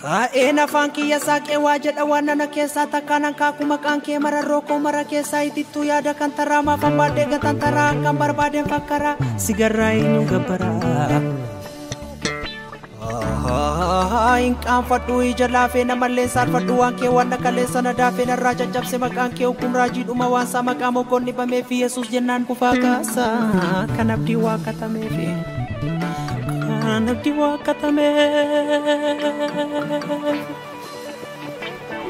Ena funky ya sake waja dawana na kesa takanan kaku makanke mararoko marakesa ititu yada kantarama pambade gatantara kambar baden fakara sigara inu gabara Ingkang fadu ijalafe na malesar fadu angke wana kalesa na dafe na raja japse makanke hukum rajid umawan sama kamu koni pamefi Yesus jenan pufakasa kanap diwa kata mefi Nagdiwa katame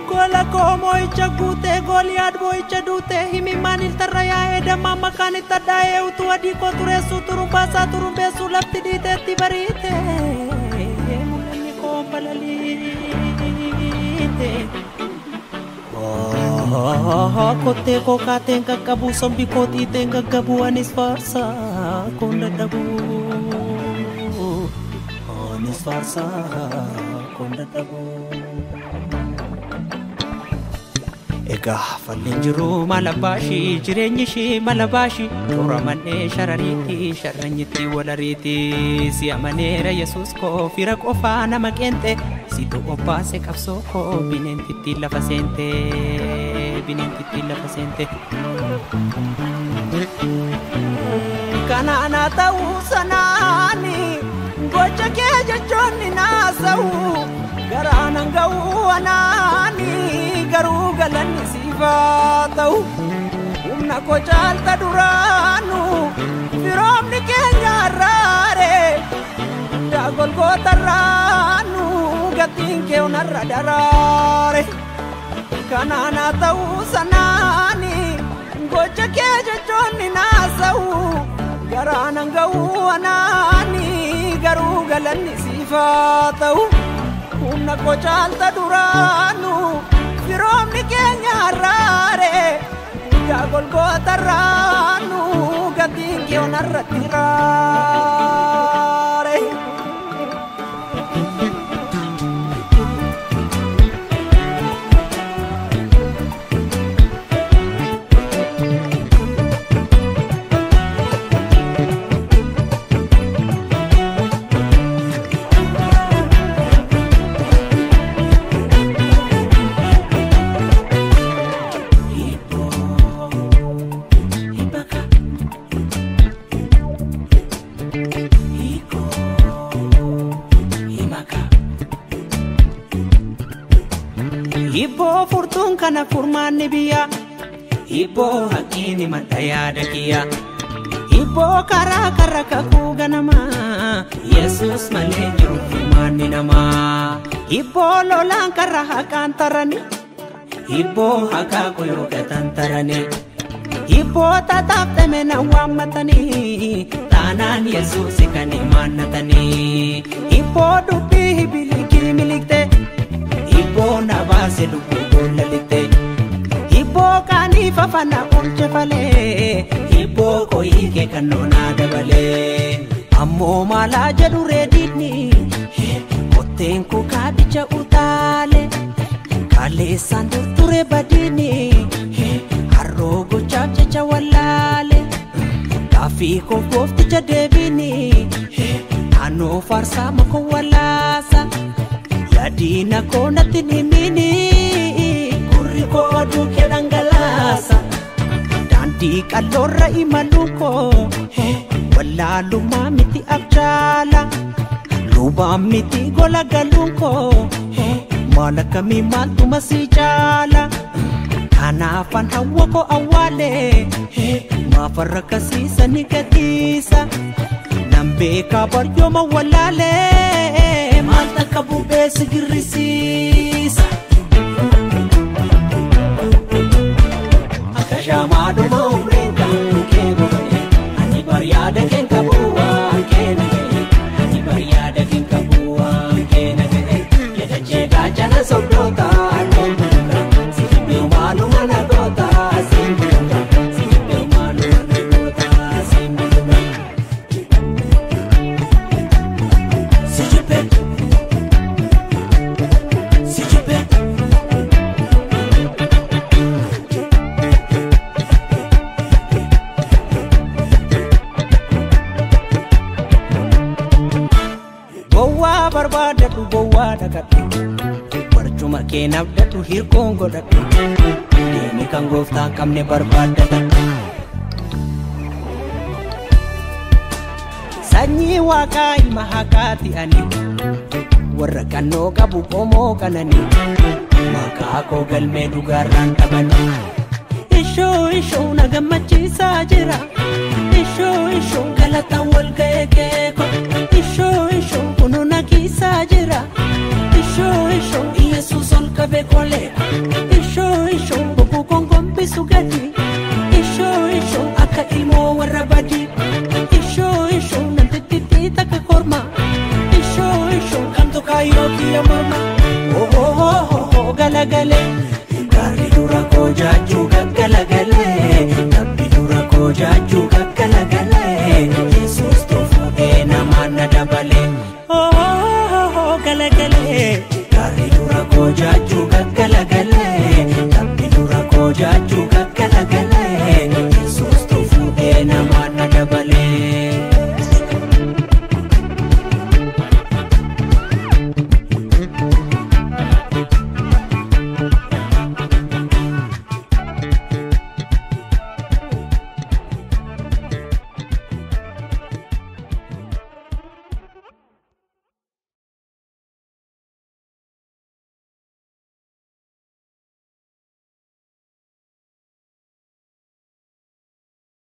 Gola komo ichagute Goliad boy chadute Himi manil taraya eda mama kanita dae Utu adiko turesu turumbasa turumbesu Lapti dite tibarite Mulani kompalalite Kote ko katen kakabu Sombi koti ten kakabu anis farsa Konda dabu Farsa konda tabu Ega falin jiru malabashi jireenyi shi malabashi Toramane sharariti sharranyiti walariti Si amaneera Yesus ko fira qofa nama kente Situ obbaase qabsoo ko binentitti lafa seente Binentitti lafa seente Kana ana ta'uu sanaani Gocha keja choni nasau Garana ngau anani Garu galani sifatau Umna kocha alta duranu Firom ni kenya rare Dagol kota ranu Gating ke unarra darare Kanana tau sanani Gocha keja choni nasau Garana ngau anani Garu galani sifatau Humna kocha alta duranu Firom ni kenya rare Gagol gota ranu Gating ke unarra tirare Ibo furtun kana furmanni biya Ibo hakini mataya dakiya Ibo kara kara kaku ganama Yesus malenyo furmanni nama Ibo lolan kara hakantarani Ibo hakakoyo katantarani Ibo tatapte mena wamatani Tanan Yesus ikani manatani Ibo dupi hibiliki milikte Ibo na base dupu lalite Ibo kani fafana unchefale Ibo ko ike kanona dabale Ammo mala jadu redini Kotenko kabicha utale Kale sandur ture badini Harrogo chapcha walale Kafi ko kofti jadebini Ano farsa mako walasa Yadina ko natinimini Kuri ko adu kedangalasa Danti kalora imaluko Wala lumamiti abjala Lumamiti gola galungko Mala kami mantu masijala Hanafan hawa ko awale Mafarakasi sa nikatisa Nambe kabar yo mawalale Malta kabube sigirisisa Akashamado maumrenga kebone Ani bariada ken kabuwa kenage Ani bariada ken kabuwa kenage Yeda chega chana sobdota Nonduka Sikibe umalu managota Simbuka Sikibe umalu managota Simbuka Sikibe Bowa barbada tu bowa dagat Achuma keenaaf dadhu hirkoon godhadhu deemi kan gooftaan qabne barbaaddata sanyii waaqaa ilma haqaati ani warra kannoo qabu qomoo kanani maqaa koo galmee dhugaarraan qabani ishoo na gammachiisaa jira ishoo galata wal ga'ee keeko ishoo kunoo na kiisaa jira ishoo Yesus ol qabe kole ishoo bobbuu kongombisu gadi ishoo akka ilmoo warra badi ishoo nantitti takka korma ishoo kamtu kaayoo kiyya morma galagale gaarri dura koo jaajuu